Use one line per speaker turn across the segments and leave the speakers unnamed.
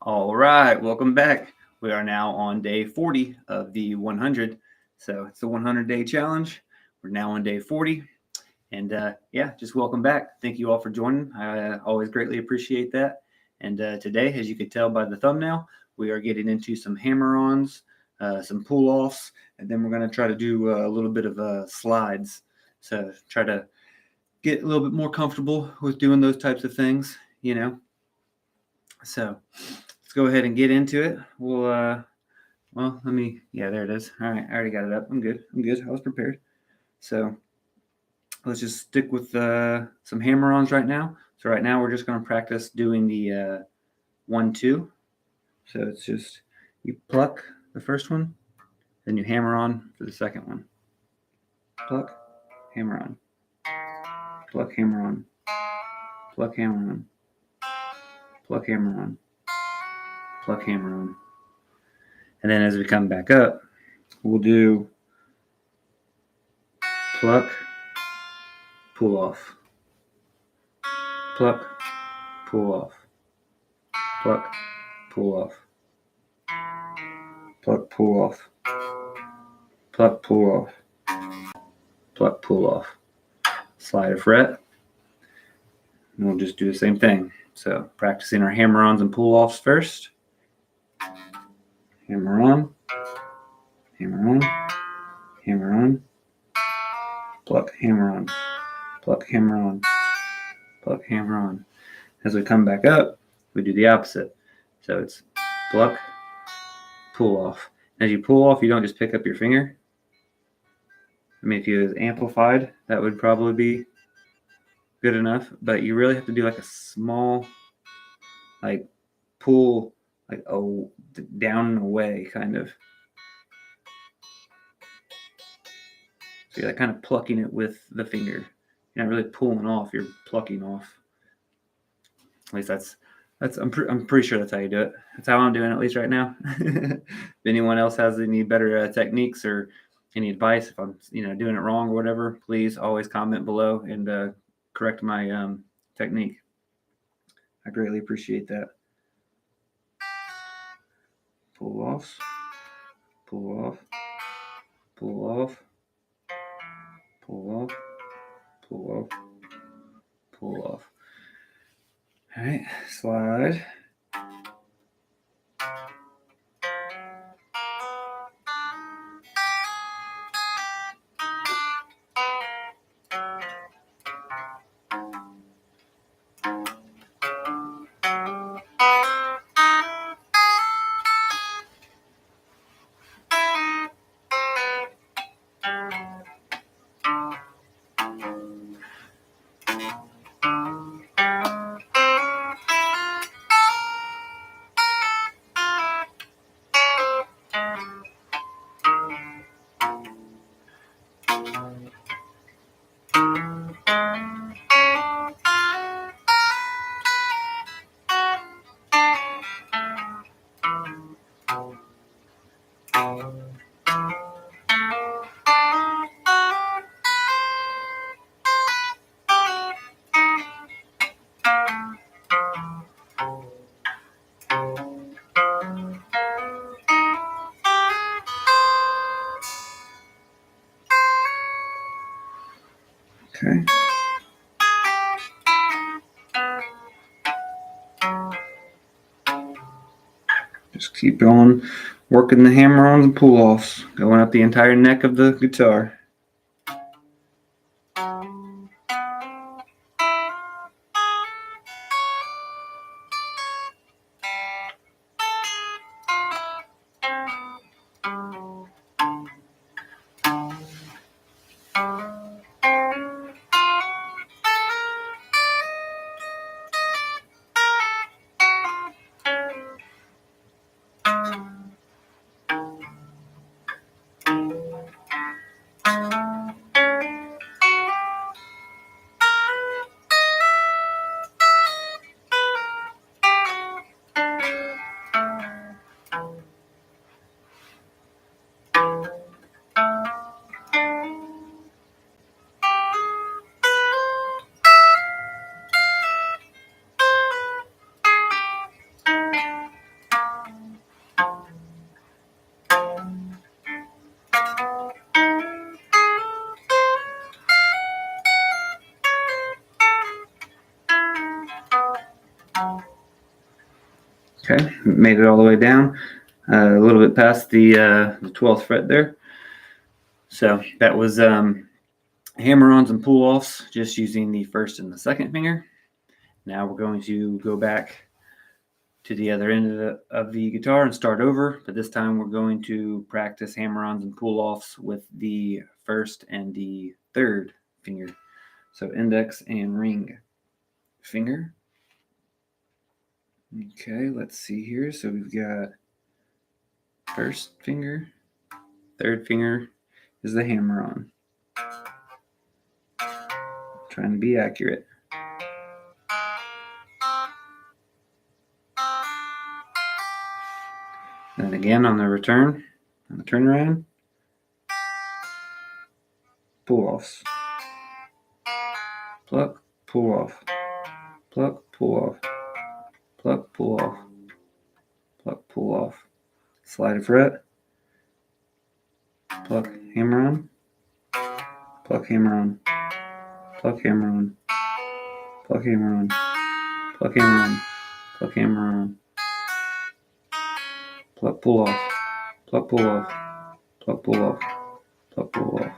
All right, welcome back. We are now on day 40 of the 100. So it's the 100-day challenge. We're now on day 40. And just welcome back. Thank you all for joining. I always greatly appreciate that. And today, as you can tell by the thumbnail, we are getting into some hammer-ons, some pull-offs, and then we're going to try to do a little bit of slides. So try to get a little bit more comfortable with doing those types of things, So let's go ahead and get into it. There it is. All right, I already got it up. I'm good. I was prepared. So let's just stick with some hammer-ons right now. So right now we're just going to practice doing the 1-2. So it's just you pluck the first one, then you hammer on for the second one. Pluck, hammer on. Pluck, hammer on. Pluck, hammer on. Pluck, hammer on. Pluck, hammer on. And then as we come back up, we'll do pluck, pull off. Pluck, pull off. Pluck, pull off. Pluck, pull off. Pluck, pull off. Pluck, pull off. Slide a fret. And we'll just do the same thing. So practicing our hammer-ons and pull-offs first. Hammer on. Hammer on. Hammer on. Pluck, hammer on. Pluck, hammer on. Pluck, hammer on. As we come back up, we do the opposite. So it's pluck, pull off. As you pull off, you don't just pick up your finger. I mean, if you was amplified, that would probably be good enough. But you really have to do like a small, pull, down and away kind of. So you're kind of plucking it with the finger. You're not really pulling off, you're plucking off. At least that's I'm pretty sure that's how you do it. That's how I'm doing it, at least right now. If anyone else has any better techniques or any advice, if I'm doing it wrong or whatever, please always comment below and correct my technique. I greatly appreciate that. Pull off, pull off, pull off, pull off, pull off, pull off. All right, slide. Okay. Just keep on working the hammer-ons and pull-offs, going up the entire neck of the guitar. Okay, made it all the way down, a little bit past the 12th fret there. So that was hammer-ons and pull-offs, just using the first and the second finger. Now we're going to go back to the other end of the guitar and start over, but this time we're going to practice hammer-ons and pull-offs with the first and the third finger. So index and ring finger. Okay, let's see here. So we've got first finger, third finger is the hammer-on. Trying to be accurate. Then again on the return, on the turnaround, pull-offs. Pluck, pull off. Pluck, pull off. Pluck, pull off. Pluck, pull off. Slide a fret. Pluck, hammer on. Pluck, hammer on. Pluck, hammer on. Pluck, hammer on. Pluck, hammer on. Pluck, hammer on. Pluck, pull off. Pluck, pull off. Pluck, pull off. Pluck, pull off.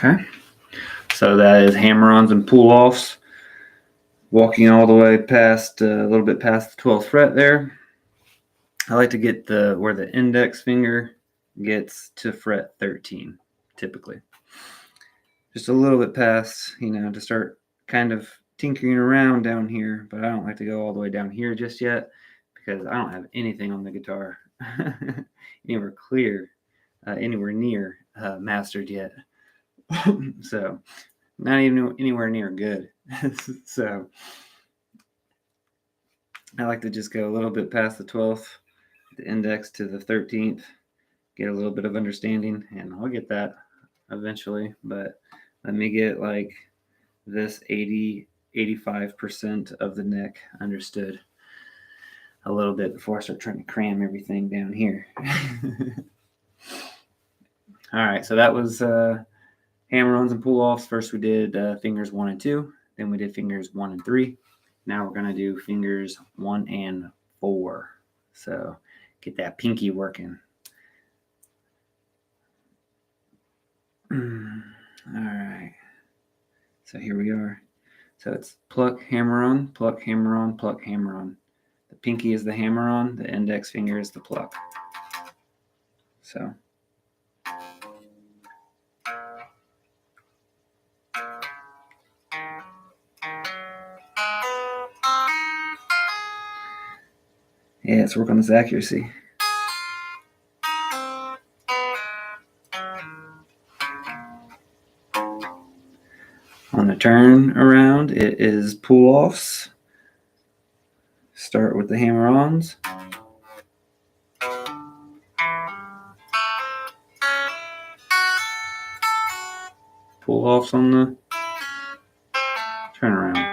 Okay. So that is hammer-ons and pull-offs. Walking all the way past, a little bit past the 12th fret there. I like to get where the index finger gets to fret 13, typically. Just a little bit past, to start kind of tinkering around down here, but I don't like to go all the way down here just yet because I don't have anything on the guitar anywhere near mastered yet. So not even anywhere near good. So I like to just go a little bit past the 12th, the index to the 13th, get a little bit of understanding, and I'll get that eventually, but let me get like this 85% of the neck understood a little bit before I start trying to cram everything down here. All right, so that was hammer-ons and pull-offs. First we did fingers 1 and 2, then we did fingers 1 and 3. Now we're going to do fingers 1 and 4. So get that pinky working. All right. So here we are. So it's pluck, hammer on, pluck, hammer on, pluck, hammer on. The pinky is the hammer on, the index finger is the pluck. So. Yeah, let's work on this accuracy. On the turn around, it is pull-offs. Start with the hammer-ons. Pull-offs on the turnaround.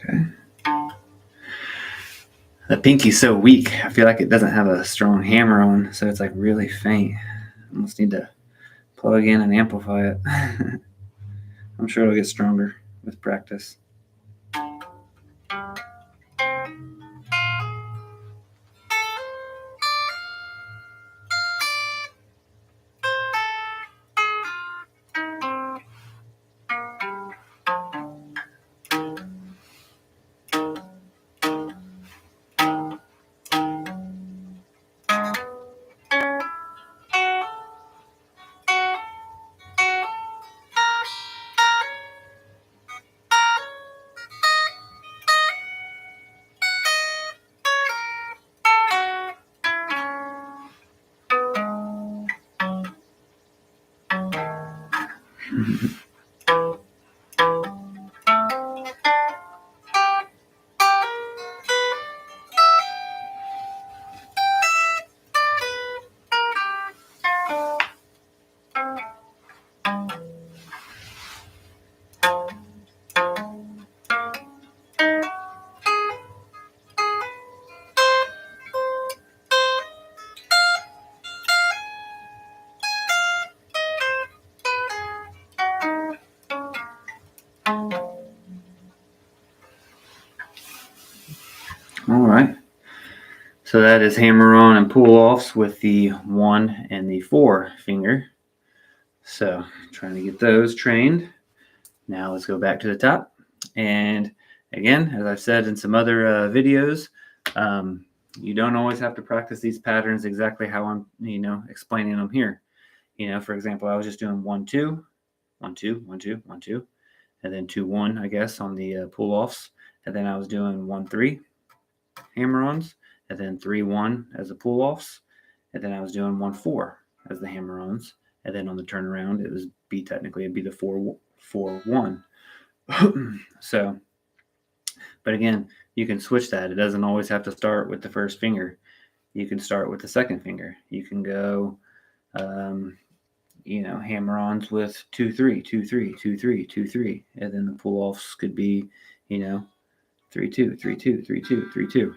Okay. The pinky's so weak. I feel like it doesn't have a strong hammer on, so it's like really faint. I almost need to plug in and amplify it. I'm sure it'll get stronger with practice. All right. So that is hammer on and pull offs with the 1 and the 4 finger. So trying to get those trained. Now let's go back to the top. And again, as I've said in some other videos, you don't always have to practice these patterns exactly how I'm, explaining them here. For example, I was just doing 1, 2, 1, 2, 1, 2, 1, 2, and then 2, 1, I guess, on the pull offs. And then I was doing 1, 3 hammer-ons, and then 3, 1 as the pull-offs, and then I was doing 1, 4 as the hammer-ons, and then on the turnaround it'd be the 4, 4, 1. So, but again, you can switch that. It doesn't always have to start with the first finger. You can start with the second finger. You can go, hammer-ons with 2, 3, 2, 3, 2, 3, 2, 3, and then the pull-offs could be, 3, 2, 3, 2, 3, 2, 3, 2.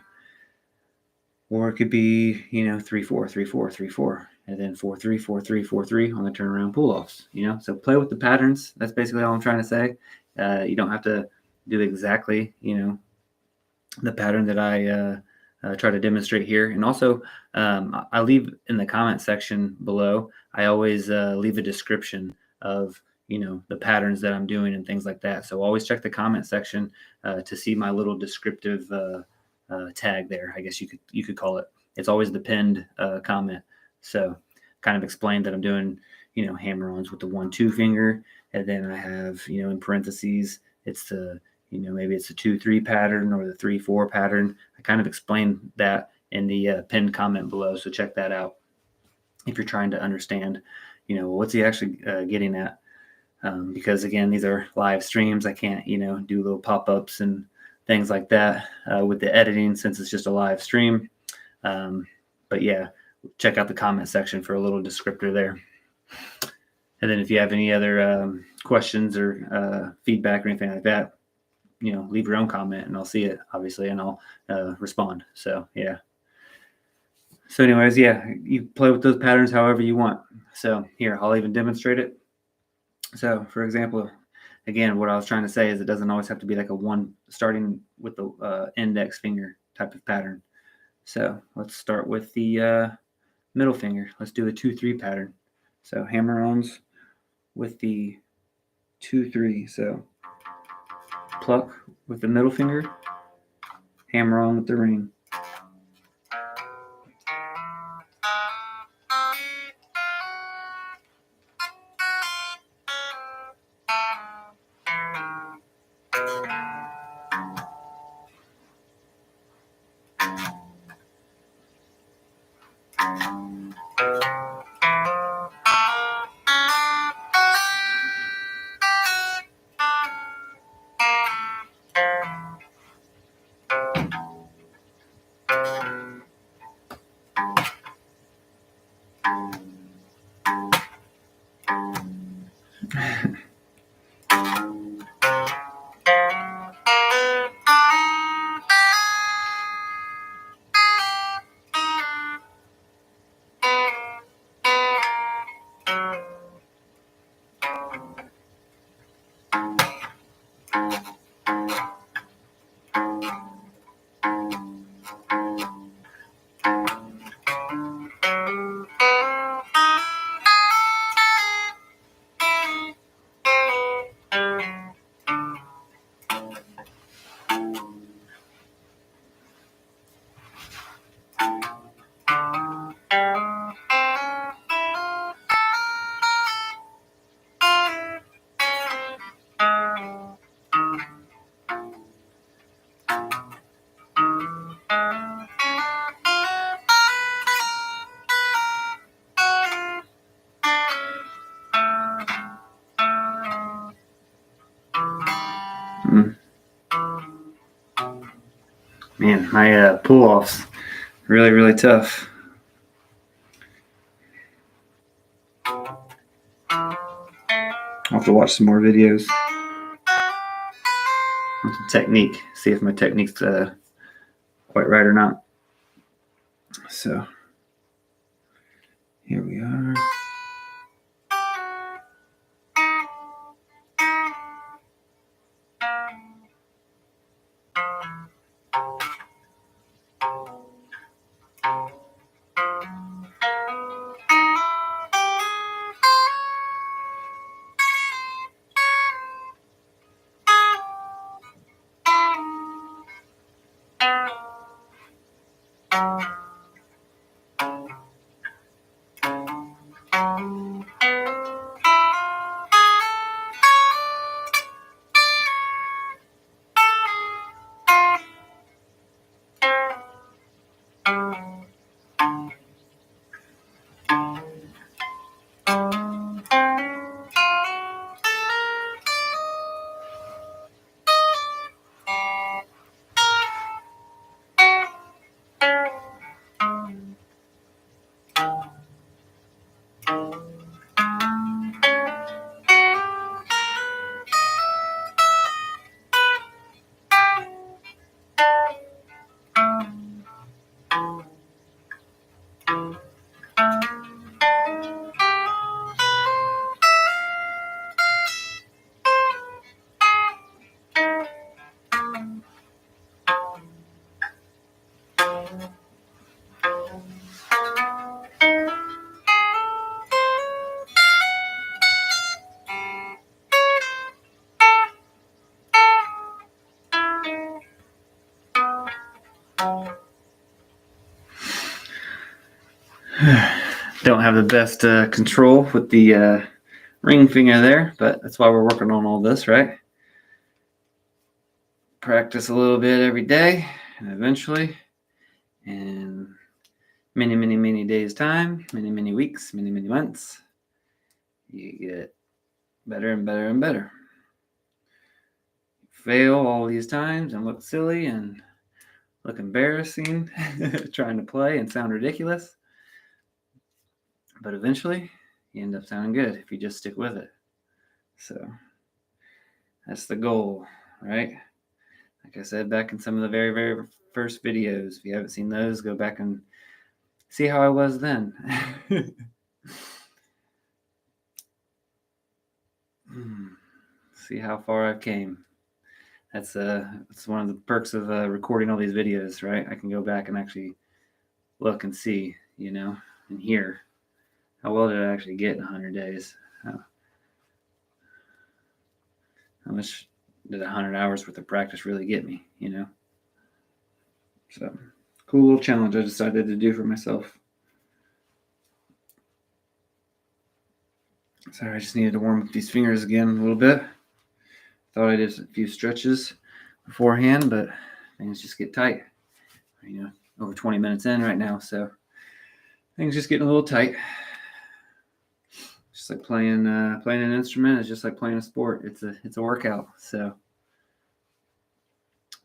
Or it could be, 3-4, 3-4, 3-4, and then 4-3, 4-3, 4-3 on the turnaround pull-offs, So play with the patterns. That's basically all I'm trying to say. You don't have to do exactly, the pattern that I try to demonstrate here. And also, I leave in the comment section below, I always leave a description of, the patterns that I'm doing and things like that. So always check the comment section to see my little descriptive tag there. I guess you could call it. It's always the pinned comment. So kind of explain that I'm doing, hammer-ons with the 1-2 finger. And then I have, in parentheses, it's the maybe it's a 2-3 pattern or the 3-4 pattern. I kind of explained that in the pinned comment below. So check that out if you're trying to understand, what's he actually getting at. Because again, these are live streams. I can't, do little pop-ups and things like that with the editing since it's just a live stream. But yeah, check out the comment section for a little descriptor there. And then if you have any other questions or feedback or anything like that, leave your own comment and I'll see it obviously and I'll respond. So yeah. So anyways, yeah, you play with those patterns however you want. So here, I'll even demonstrate it. So for example, again, what I was trying to say is it doesn't always have to be like a one starting with the index finger type of pattern. So let's start with the middle finger. Let's do a 2-3 pattern. So hammer-ons with the 2-3. So pluck with the middle finger, hammer on with the ring. Man, my pull-offs really, really tough. I'll have to watch some more videos on some technique, see if my technique's quite right or not. So here we are. Don't have the best control with the ring finger there, but that's why we're working on all this, right? Practice a little bit every day, and eventually, in many days' time, many weeks, many months, you get better and better and better. Fail all these times and look silly and look embarrassing trying to play and sound ridiculous. But eventually, you end up sounding good if you just stick with it. So that's the goal, right? Like I said back in some of the very first videos, if you haven't seen those, go back and see how I was then. See how far I've came. That's one of the perks of recording all these videos, right? I can go back and actually look and see, and hear how well did I actually get in 100 days. How much did 100 hours worth of practice really get me, So, cool little challenge I decided to do for myself. Sorry, I just needed to warm up these fingers again a little bit. Thought I did a few stretches beforehand, but things just get tight. Over 20 minutes in right now, so things just getting a little tight. Just like playing an instrument is just like playing a sport. It's a workout. So,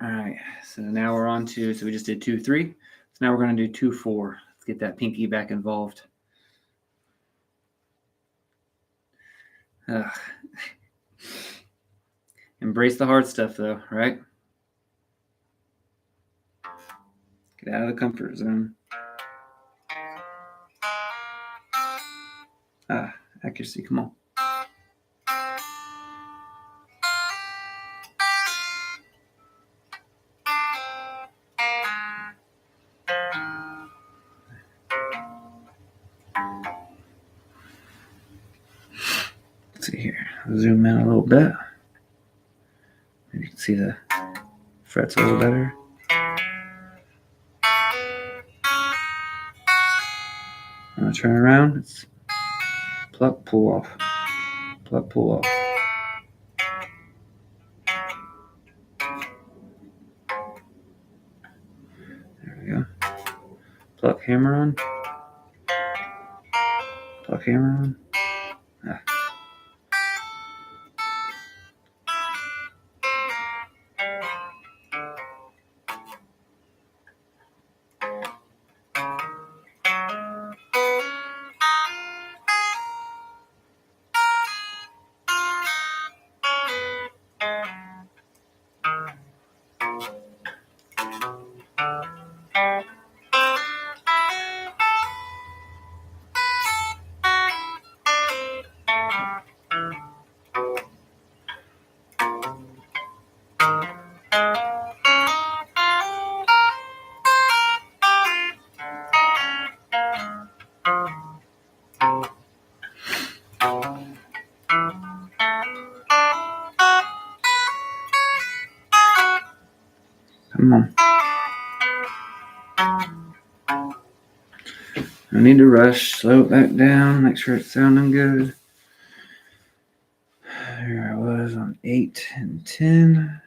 all right. So now we're on to. So we just did 2-3. So now we're going to do 2-4. Let's get that pinky back involved. Embrace the hard stuff, though, right? Get out of the comfort zone. Accuracy, come on. Let's see here. Zoom in a little bit. Maybe you can see the frets a little better. I'm going to turn around. It's pluck, pull off. Pluck, pull off. There we go. Pluck, hammer on. Pluck, hammer on. Come on. No need to rush. Slow it back down. Make sure it's sounding good. There I was on 8 and 10.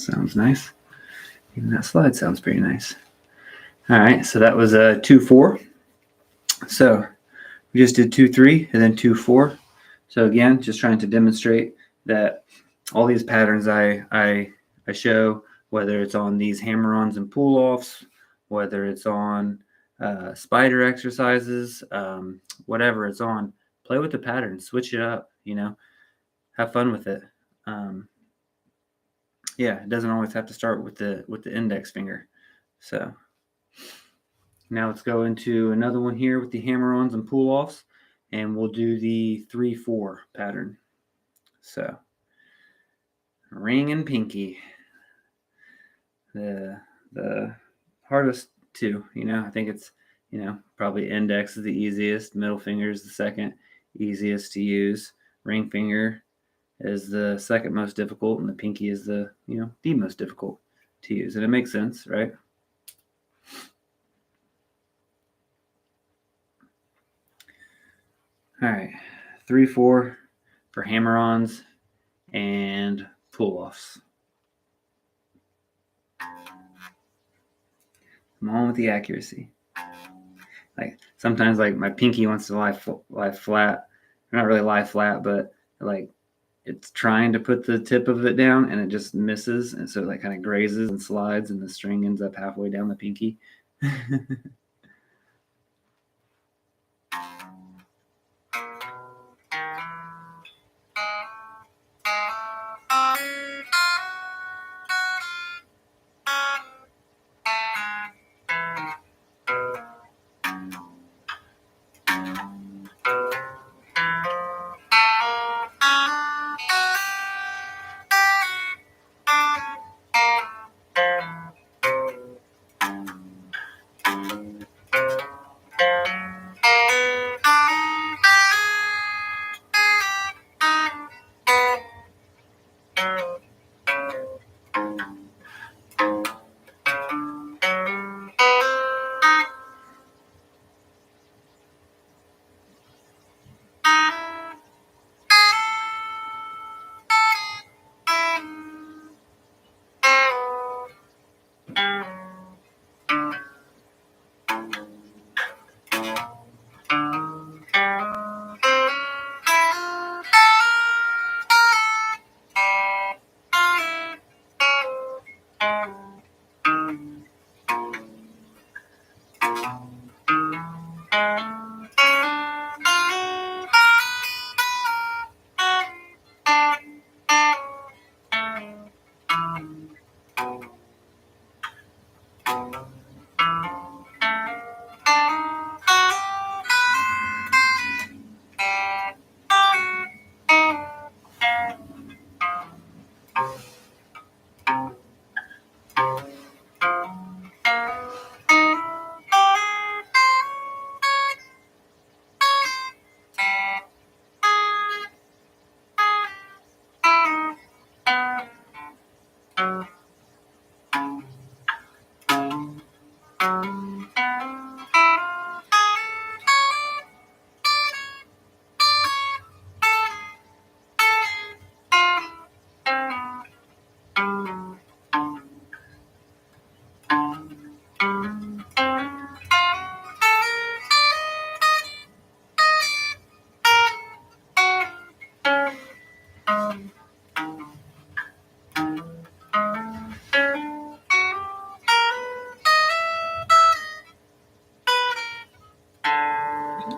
Sounds nice. Even that slide sounds pretty nice. All right, so that was a 2-4. So we just did 2-3 and then 2-4. So again, just trying to demonstrate that all these patterns I show, whether it's on these hammer-ons and pull-offs, whether it's on spider exercises, whatever it's on, play with the pattern, switch it up, have fun with it. Yeah, it doesn't always have to start with the index finger. So now let's go into another one here with the hammer-ons and pull-offs, and we'll do the 3-4 pattern. So ring and pinky, the hardest two. I think it's probably index is the easiest, middle finger is the second easiest to use, ring finger is the second most difficult, and the pinky is the most difficult to use. And it makes sense, right? All right, 3-4 for hammer-ons and pull-offs. I'm on with the accuracy. Like sometimes, like my pinky wants to lie flat. Not really lie flat, but like it's trying to put the tip of it down, and it just misses, and so it like kind of grazes and slides, and the string ends up halfway down the pinky.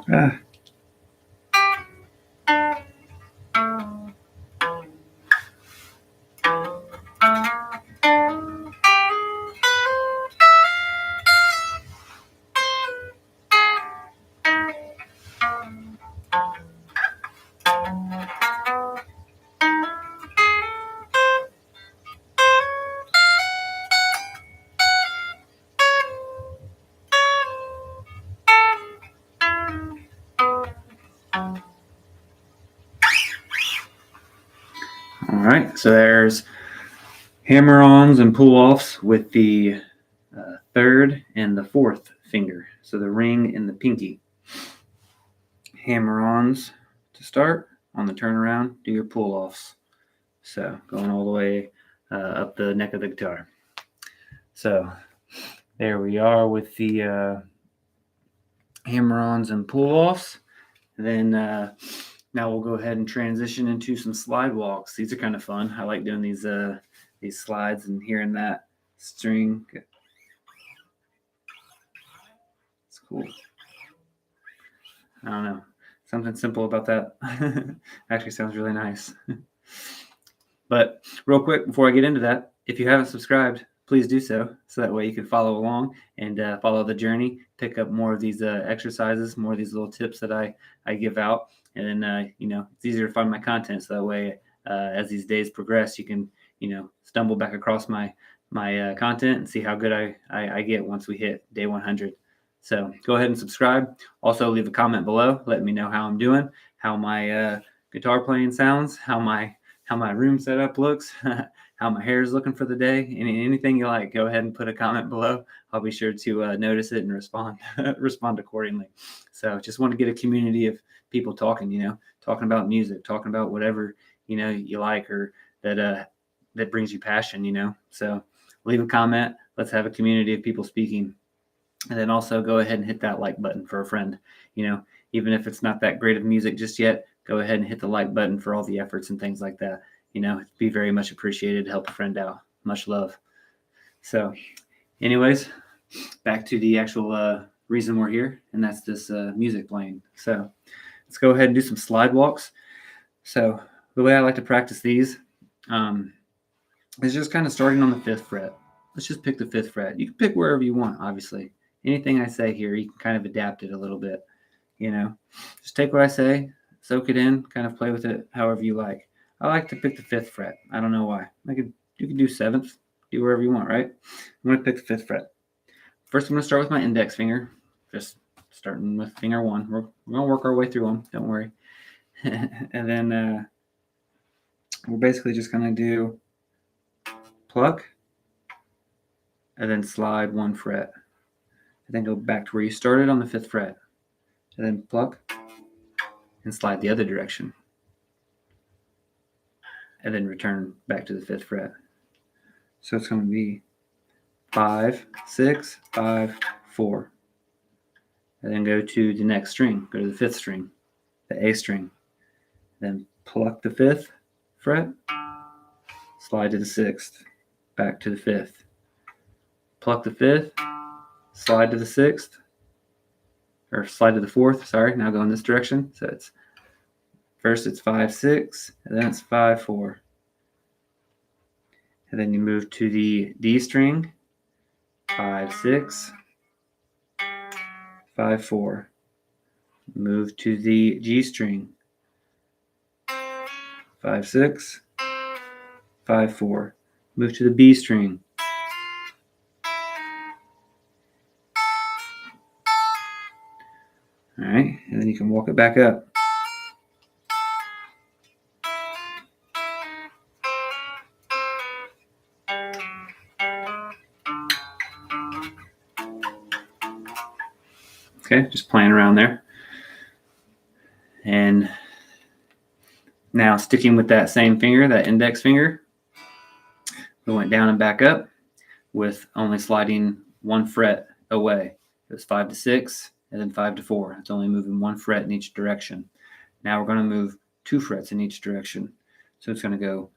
Ah. All right, so there's hammer-ons and pull-offs with the third and the fourth finger. So the ring and the pinky. Hammer-ons to start. On the turnaround, do your pull-offs. So going all the way up the neck of the guitar. So there we are with the hammer-ons and pull-offs. Then now we'll go ahead and transition into some slide walks. These are kind of fun. I like doing these slides and hearing that string. It's cool. I don't know. Something simple about that. Actually sounds really nice. But real quick, before I get into that, if you haven't subscribed, please do so that way you can follow along and follow the journey, pick up more of these exercises, more of these little tips that I give out. And then, it's easier to find my content. So that way, as these days progress, you can, stumble back across my content and see how good I get once we hit day 100. So go ahead and subscribe. Also, leave a comment below. Let me know how I'm doing, how my guitar playing sounds, how my room setup looks, how my hair is looking for the day. Anything you like, go ahead and put a comment below. I'll be sure to notice it and respond accordingly. So just want to get a community of people talking, talking about music, talking about whatever, you like or that brings you passion, So leave a comment. Let's have a community of people speaking. And then also go ahead and hit that like button for a friend. Even if it's not that great of music just yet, go ahead and hit the like button for all the efforts and things like that. It'd be very much appreciated to help a friend out. Much love. So anyways, back to the actual reason we're here, and that's this music playing. So let's go ahead and do some slide walks. So the way I like to practice these is just kind of starting on the 5th fret. Let's just pick the 5th fret. You can pick wherever you want, obviously. Anything I say here, you can kind of adapt it a little bit. Just take what I say, soak it in, kind of play with it however you like. I like to pick the 5th fret. I don't know why. You can do 7th, do wherever you want, right? I'm going to pick the 5th fret. First, I'm going to start with my index finger, just starting with finger 1. We're going to work our way through them, don't worry. And then we're basically just going to do pluck, and then slide 1 fret. And then go back to where you started on the 5th fret. And then pluck and slide the other direction. And then return back to the 5th fret. So it's going to be 5, 6, 5, 4. And then go to the next string. Go to the 5th string, the A string. Then pluck the 5th fret, slide to the 6th, back to the 5th. Pluck the 5th, slide to the 6th, or slide to the 4th, sorry, now go in this direction. So it's first it's 5, 6, and then it's 5, 4. And then you move to the D string, 5, 6, 5, 4. Move to the G string, 5, 6, 5, 4. Move to the B string. All right, and then you can walk it back up. Okay, just playing around there. And now sticking with that same finger, that index finger, we went down and back up with only sliding 1 fret away. It was 5 to 6 and then 5 to 4. It's only moving 1 fret in each direction. Now we're going to move 2 frets in each direction. So it's going to go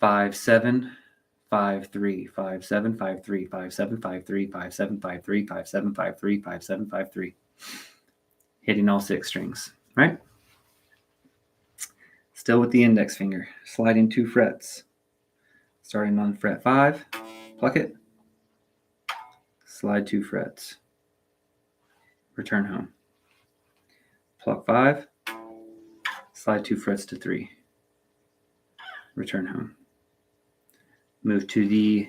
5, 7, 5, 3, 5, 7, 5, 3, 5, 7, 5, 3, 5, 7, 5, 3, 5, 7, 5, 3, 5, 7, 5, 3. Hitting all 6 strings, right? Still with the index finger, sliding 2 frets. Starting on fret 5, pluck it, slide 2 frets, return home. Pluck 5, slide 2 frets to 3, return home. Move to the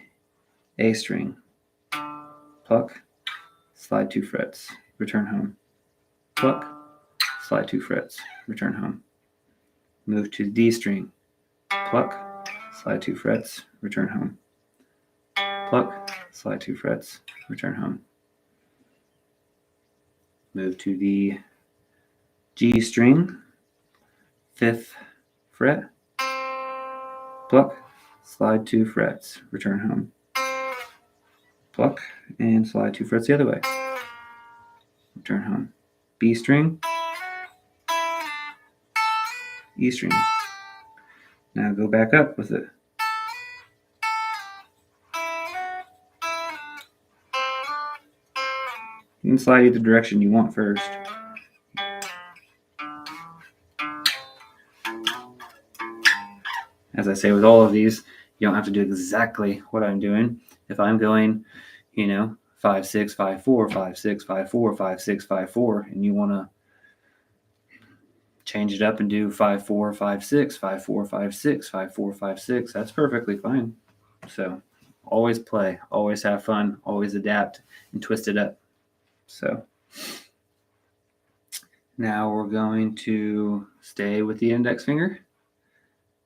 A string, pluck, slide 2 frets, return home. Pluck, slide 2 frets, return home. Move to the D string, pluck, slide 2 frets, return home. Pluck, slide 2 frets, return home. Move to the G string, 5th fret, pluck, slide 2 frets, return home. Pluck, and slide 2 frets the other way. Return home. B string, E string. Now go back up with it. You can slide either direction you want first. As I say with all of these, you don't have to do exactly what I'm doing. If I'm going, 5 6 5 4 5 6 5 4 5 6 5 4, and you want to change it up and do 5 4 5 6 5 4 5 6 5 4 5 6, that's perfectly fine. So always play, always have fun, always adapt and twist it up. So now we're going to stay with the index finger.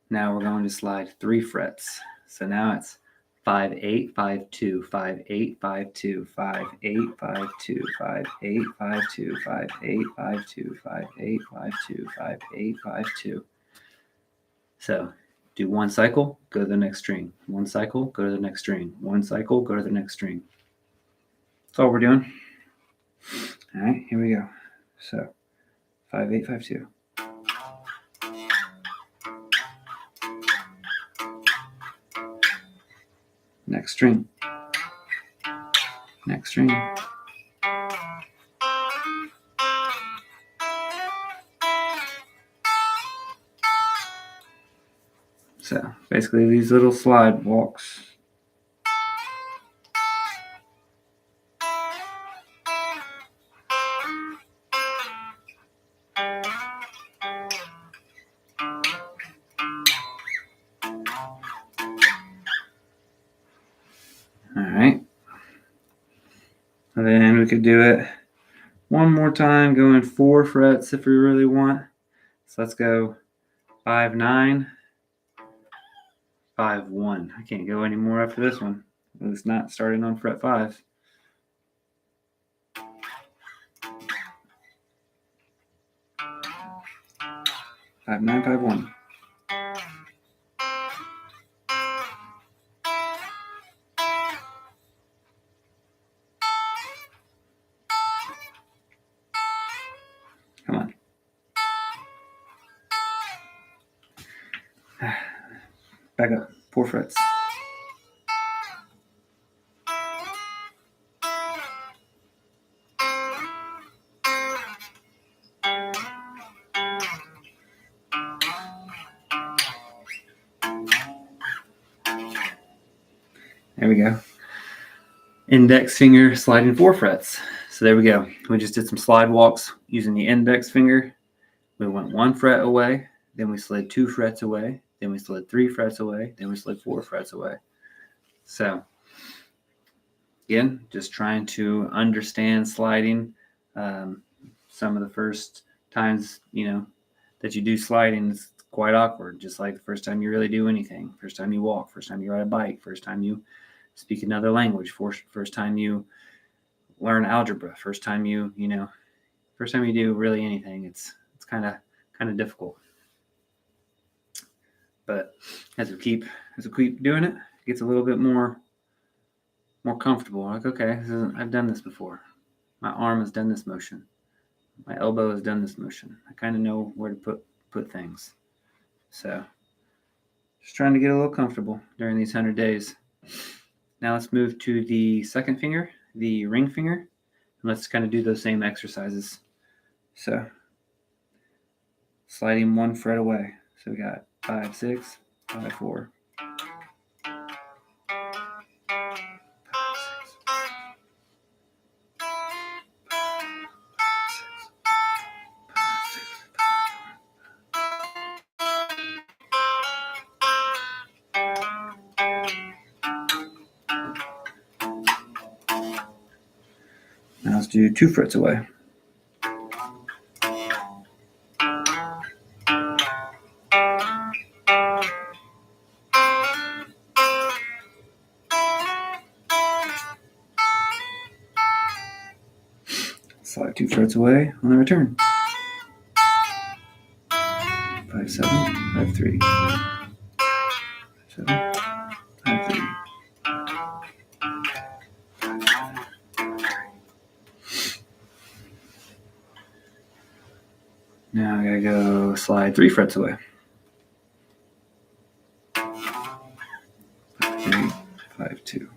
Now we're going to slide 3 frets. So now it's 5 8 5 2 5 8 5 2 5 8 5 2 5 8 5 2 5 8 5 2 5 8 5 2 5 8 5 2. So do one cycle, go to the next string. One cycle, go to the next string. One cycle, go to the next string. That's all we're doing. All right, here we go. So 5 8 5 2. Next string. Next string. So basically these little slide walks. All right. And then we could do it one more time, going 4 frets if we really want. So let's go 5 9 5 1. I can't go any more after this one. It's not starting on fret 5. Five 9 5 1. Come on. Back up. 4 frets. There we go. Index finger sliding 4 frets. So there we go. We just did some slide walks using the index finger. We went 1 fret away, then we slid 2 frets away, then we slid 3 frets away, then we slid 4 frets away. So again, just trying to understand sliding. Some of the first times, that you do sliding, it's quite awkward, just like the first time you really do anything. First time you walk, first time you ride a bike, first time you speak another language, first time you learn algebra, first time you do really anything. It's kind of difficult. But as we keep doing it, it gets a little bit more comfortable. Like, okay, I've done this before. My arm has done this motion. My elbow has done this motion. I kind of know where to put things. So just trying to get a little comfortable during these 100 days. Now let's move to the second finger, the ring finger, and let's kind of do those same exercises. So sliding 1 fret away. So we got 5 6 5 4. Now let's do 2 frets away. Slide 2 frets away on the return. 5 7 5 3 7. slide 3 frets away. 3, 5, 2.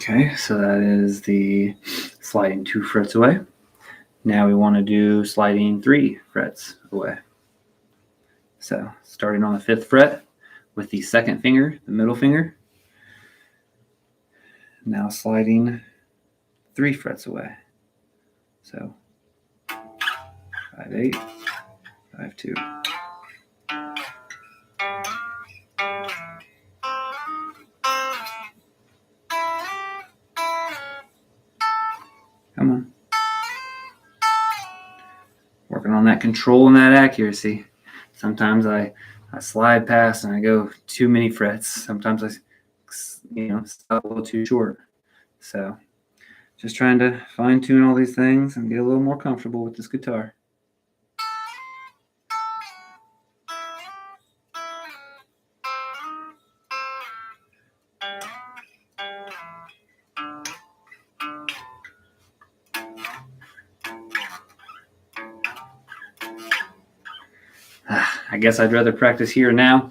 Okay, so that is the sliding 2 frets away. Now we want to do sliding 3 frets away. So starting on the 5th fret with the 2nd finger, the middle finger. Now sliding 3 frets away. So 5, 8, 5, 2. Come on. Working on that control and that accuracy. Sometimes I slide past and I go too many frets. Sometimes I stop a little too short. So just trying to fine tune all these things and get a little more comfortable with this guitar. I guess I'd rather practice here now,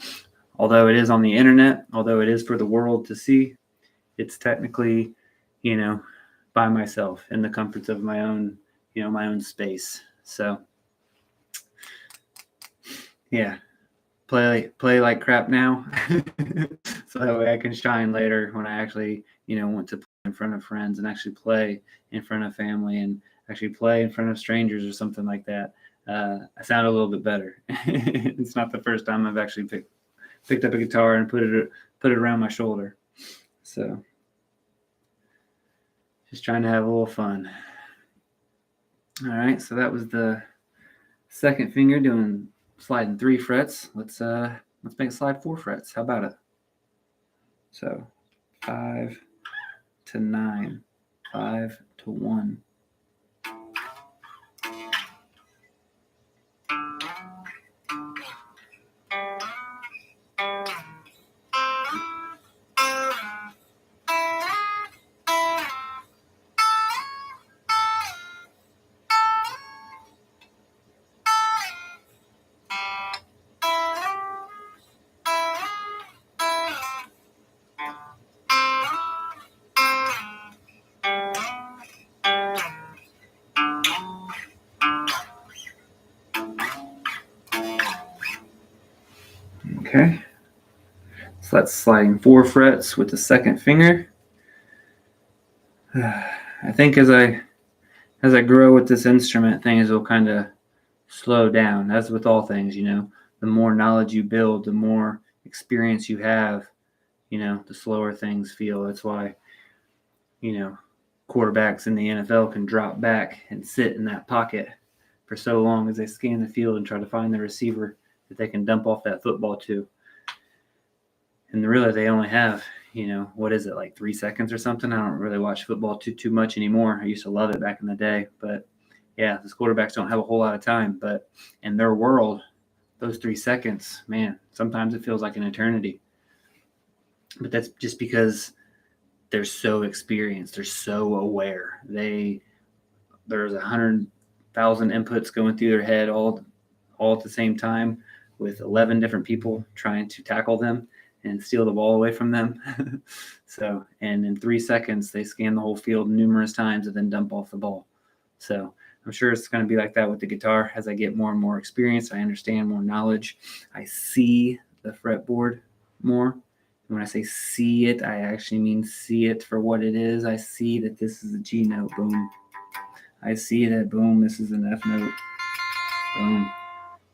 although it is on the internet, although it is for the world to see. It's technically, by myself in the comforts of my own, my own space. So, yeah, play like crap now, so that way I can shine later when I actually, want to play in front of friends and actually play in front of family and actually play in front of strangers or something like that. I sound a little bit better. It's not the first time I've actually picked up a guitar and put it around my shoulder. So just trying to have a little fun. All right, so that was the 2nd finger doing sliding 3 frets. Let's make it slide 4 frets. How about it? So 5 to 9, 5 to 1. Okay, so that's sliding 4 frets with the 2nd finger. I think as I grow with this instrument, things will kind of slow down. As with all things, the more knowledge you build, the more experience you have, the slower things feel. That's why, quarterbacks in the NFL can drop back and sit in that pocket for so long as they scan the field and try to find the receiver that they can dump off that football to. And really, they only have, what is it, like 3 seconds or something? I don't really watch football too much anymore. I used to love it back in the day. But, yeah, these quarterbacks don't have a whole lot of time. But in their world, those 3 seconds, man, sometimes it feels like an eternity. But that's just because they're so experienced. They're so aware. There's 100,000 inputs going through their head all at the same time with 11 different people trying to tackle them and steal the ball away from them. So, and in 3 seconds, they scan the whole field numerous times and then dump off the ball. So I'm sure it's going to be like that with the guitar. As I get more and more experience, I understand more knowledge. I see the fretboard more. And when I say see it, I actually mean see it for what it is. I see that this is a G note, boom. I see that, boom, this is an F note, boom.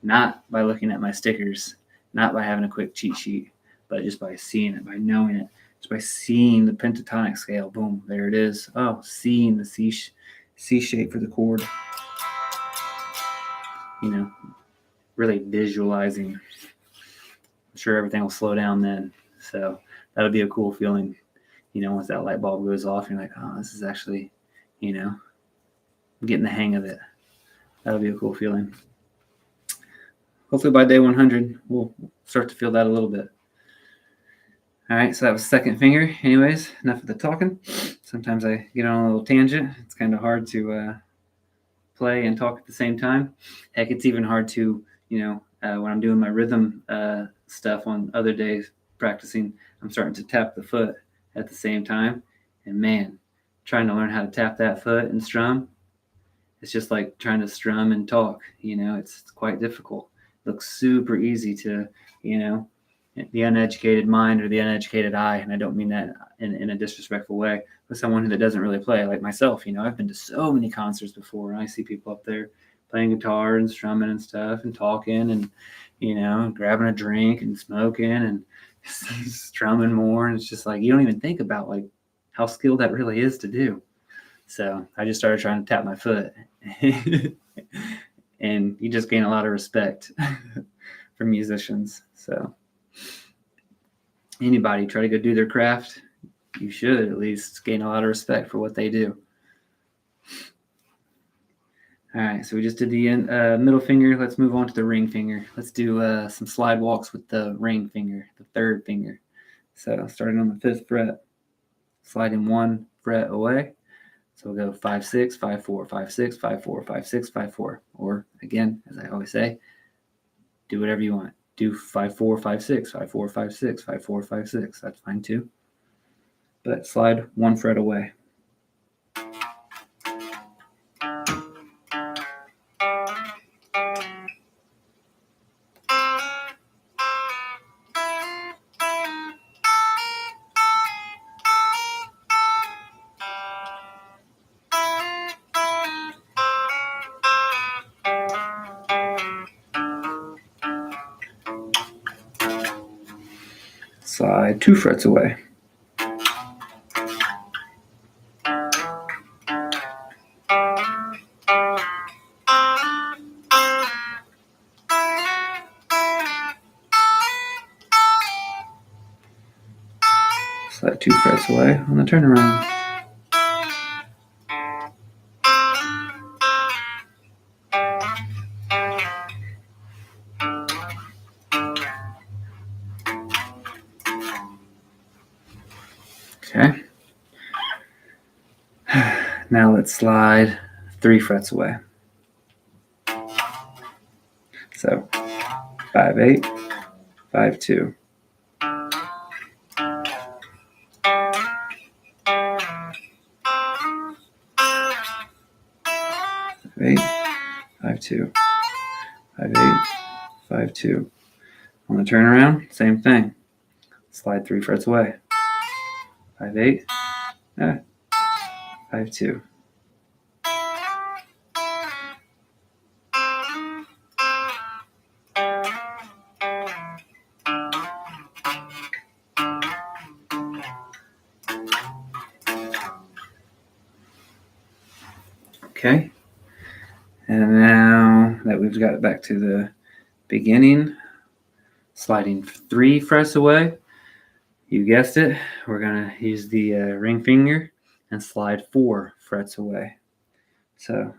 Not by looking at my stickers, not by having a quick cheat sheet, but just by seeing it, by knowing it, just by seeing the pentatonic scale. Boom, there it is. Oh, seeing the C shape for the chord. really visualizing. I'm sure everything will slow down then. So that'll be a cool feeling, once that light bulb goes off, you're like, oh, this is actually, I'm getting the hang of it. That'll be a cool feeling. Hopefully by day 100, we'll start to feel that a little bit. All right, so that was second finger. Anyways, enough of the talking. Sometimes I get on a little tangent. It's kind of hard to play and talk at the same time. Heck, it's even hard to, when I'm doing my rhythm stuff on other days practicing, I'm starting to tap the foot at the same time. And man, trying to learn how to tap that foot and strum, it's just like trying to strum and talk. It's quite difficult. It looks super easy to, the uneducated mind or the uneducated eye, and I don't mean that in a disrespectful way, but someone that doesn't really play, like myself. I've been to so many concerts before, and I see people up there playing guitar and strumming and stuff and talking and, grabbing a drink and smoking and strumming more. And it's just like, you don't even think about like how skilled that really is to do. So I just started trying to tap my foot and you just gain a lot of respect for musicians. So anybody try to go do their craft, you should at least gain a lot of respect for what they do. All right, so we just did the middle finger. Let's move on to the ring finger. Let's do some slide walks with the ring finger, the third finger. So starting on the 5th fret, sliding 1 fret away. So we'll go 5, 6, 5, 4, 5, 6, 5, 4, 5, 6, 5, 4. Or again, as I always say, do whatever you want. Do 5, 4, 5, 6, 5, 4, 5, 6, 5, 4, 5, 6. That's fine too. But slide 1 fret away. Slide 2 frets away. Slide 2 frets away on the turnaround. Okay. Now let's slide 3 frets away. So 5, 8, 5, 2. 8, 5, 2, 5, 8, 5, 2. On the turnaround, same thing. Slide 3 frets away. 5, 8, 5, 2. Okay. And now that we've got it back to the beginning, sliding 3 frets away, you guessed it, we're going to use the ring finger and slide 4 frets away. So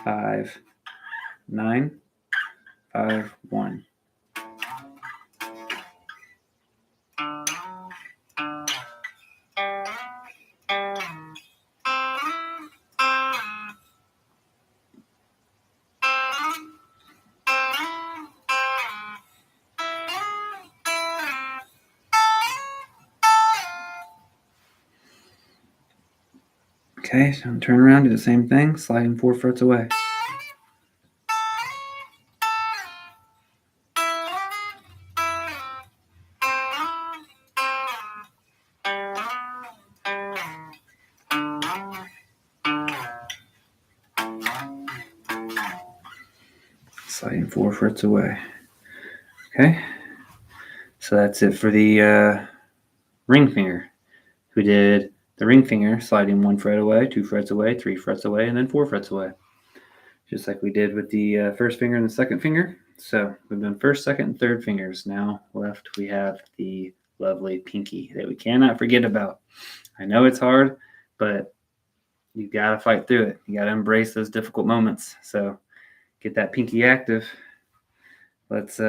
5, 9, 5, 1. Okay, so turn around, do the same thing, sliding 4 frets away. Sliding 4 frets away. Okay, so that's it for the ring finger. We did the ring finger, sliding 1 fret away, 2 frets away, 3 frets away, and then 4 frets away. just like we did with the first finger and the second finger. So we've done first, second, and third fingers. Now left we have the lovely pinky that we cannot forget about. I know it's hard, but you got to fight through it. You got to embrace those difficult moments. So get that pinky active. Let's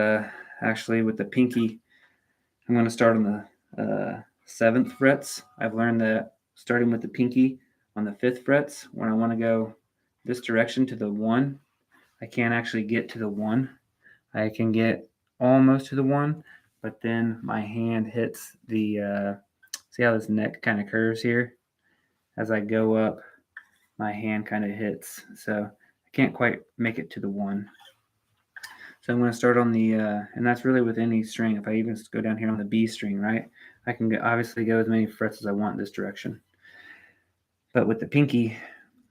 actually, with the pinky, I'm going to start on the 7th frets. I've learned that starting with the pinky on the 5th frets, when I want to go this direction to the 1, I can't actually get to the 1. I can get almost to the 1, but then my hand hits the, see how this neck kind of curves here? As I go up, my hand kind of hits. So I can't quite make it to the 1. So I'm going to start on the, and that's really with any string. If I even go down here on the B string, right, I can obviously go as many frets as I want in this direction. But with the pinky,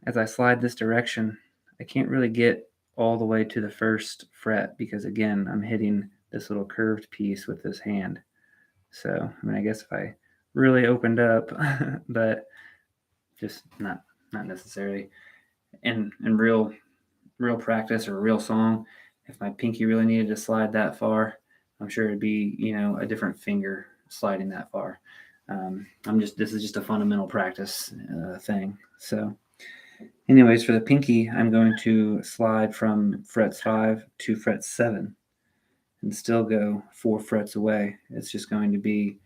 as I slide this direction, I can't really get all the way to the 1st fret because, again, I'm hitting this little curved piece with this hand. So, I mean, I guess if I really opened up, but just not necessarily. In real practice or real song, if my pinky really needed to slide that far, I'm sure it'd be, a different finger sliding that far. This is just a fundamental practice thing. So anyways, for the pinky, I'm going to slide from fret 5 to fret 7 and still go 4 frets away. It's just going to be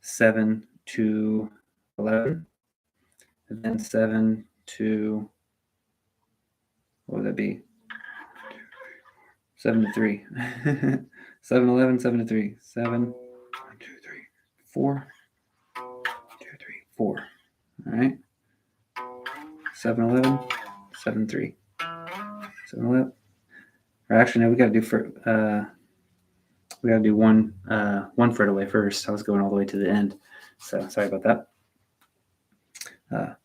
7 to 11, and then 7 to, what would that be? 7 to 3. 7, 11, 7 to 3. 7, 1, 2, 3, 4. 2, 3, 4. All right. 7, 11, 7, 3. 7, 11. Or actually, no, we got to do one fret away first. I was going all the way to the end. So sorry about that.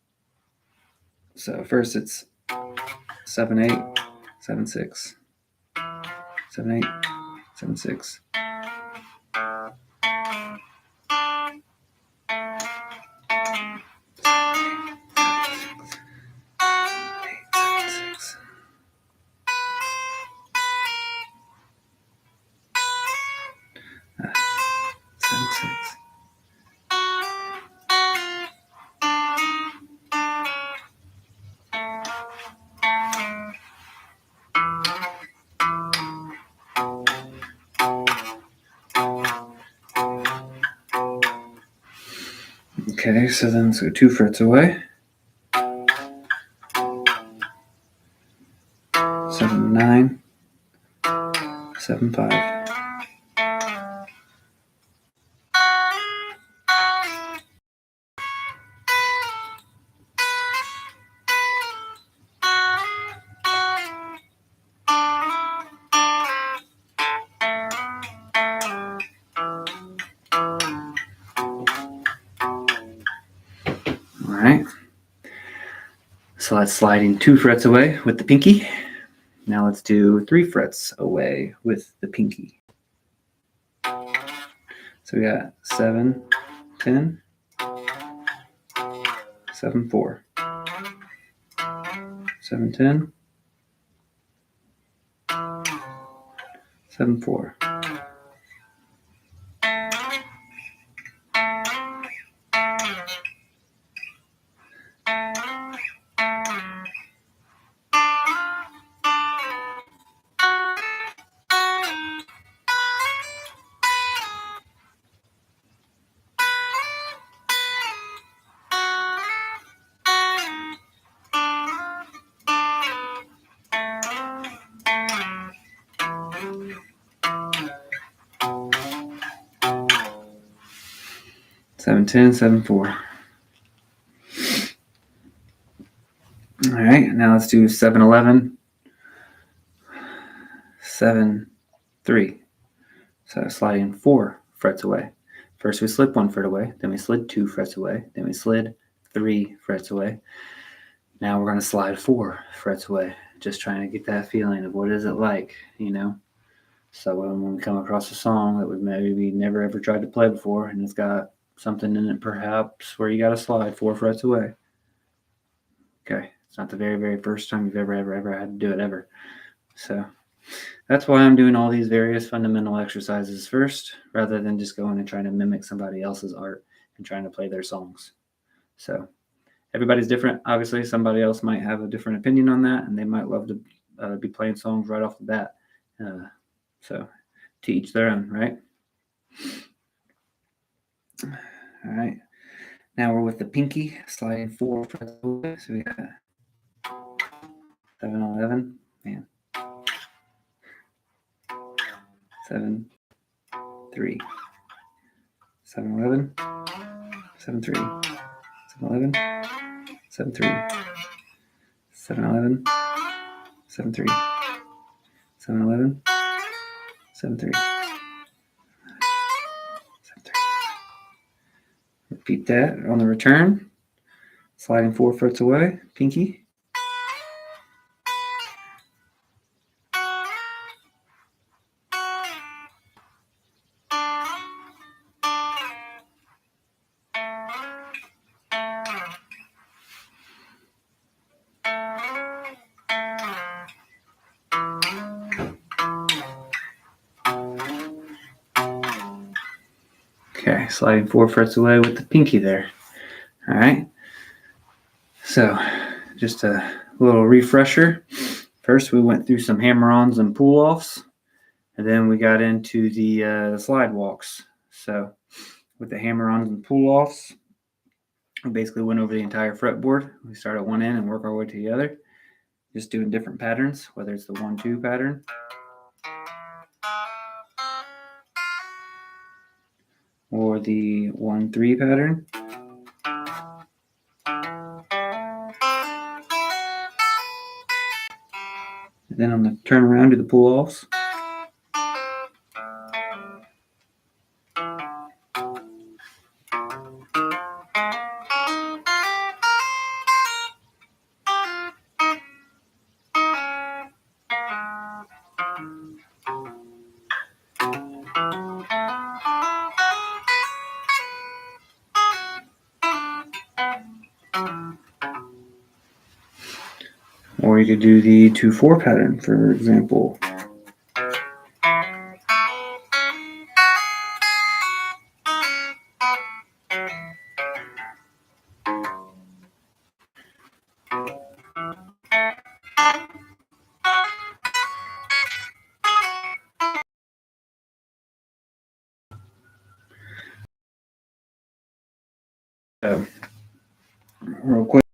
So first it's 7, 8, 7, 6. 7, 8, 7, 6. Okay, so then let's go 2 frets away. 7, 9, 7, 5. All right. So that's sliding 2 frets away with the pinky. Now let's do 3 frets away with the pinky. So we got 7, 10, 7, 4. 7, 10, 7, 4. Seven, 10, 7, 4. All right, now let's do 7, 11, 7, 3. So sliding 4 frets away. First we slid 1 fret away, then we slid 2 frets away, then we slid 3 frets away. Now we're going to slide 4 frets away, just trying to get that feeling of what is it like, So when we come across a song that we've maybe never ever tried to play before, and it's got something in it perhaps where you got to slide 4 frets away. Okay, It's not the very, very first time you've ever had to do it ever. So that's why I'm doing all these various fundamental exercises first, rather than just going and trying to mimic somebody else's art and trying to play their songs. So everybody's different. Obviously, somebody else might have a different opinion on that, and they might love to be playing songs right off the bat. So to each their own, right? All right. Now we're with the pinky, sliding 4 frets away. So we got 7, 11, man. 7, 3. 7, 11, 7, 3. 7, 11, 7, 3. 7, 11, 7, 3. 7, 11, 7, 3. 7, 3. Repeat that on the return. Sliding 4 frets away, pinky. Okay, sliding 4 frets away with the pinky there. All right. So just a little refresher. First, we went through some hammer-ons and pull-offs, and then we got into the slide walks. So with the hammer-ons and pull-offs, we basically went over the entire fretboard. We start at one end and work our way to the other, just doing different patterns, whether it's the 1-2 pattern or the 1-3 pattern. And then on the turnaround, do the pull-offs. Or you could do the 2-4 pattern, for example. So, real quick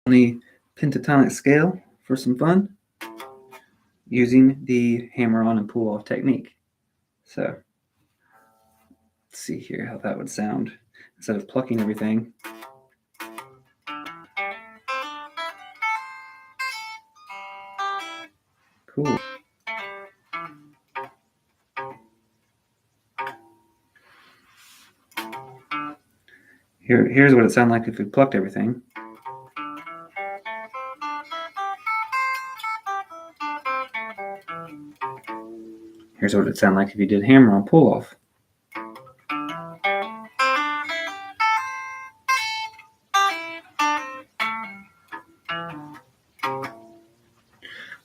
on the pentatonic scale for some fun, using the hammer-on and pull-off technique. So let's see here how that would sound instead of plucking everything. Cool. Here's what it sounded like if we plucked everything. Here's what it sounded like if you did hammer-on pull-off.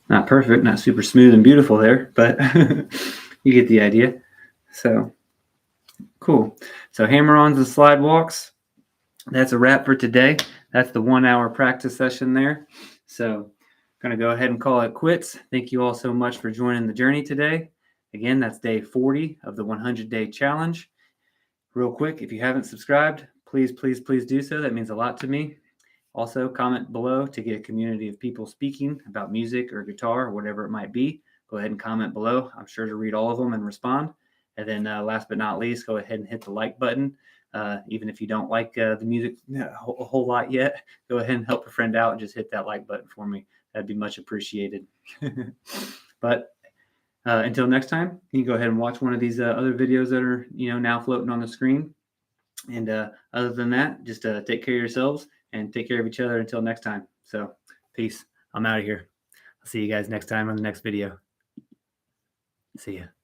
Not perfect, not super smooth and beautiful there, but you get the idea. So cool. So hammer-ons and slide walks. That's a wrap for today. That's the 1-hour practice session there. So I'm going to go ahead and call it quits. Thank you all so much for joining the journey today. Again, that's day 40 of the 100-day challenge. Real quick, if you haven't subscribed, please, please, please do so. That means a lot to me. Also, comment below to get a community of people speaking about music or guitar or whatever it might be. Go ahead and comment below. I'm sure to read all of them and respond. And then last but not least, go ahead and hit the like button. Even if you don't like the music a whole lot yet, go ahead and help a friend out and just hit that like button for me. That'd be much appreciated. But until next time, you can go ahead and watch one of these other videos that are now floating on the screen. And other than that, just take care of yourselves and take care of each other until next time. So peace. I'm out of here. I'll see you guys next time on the next video. See ya.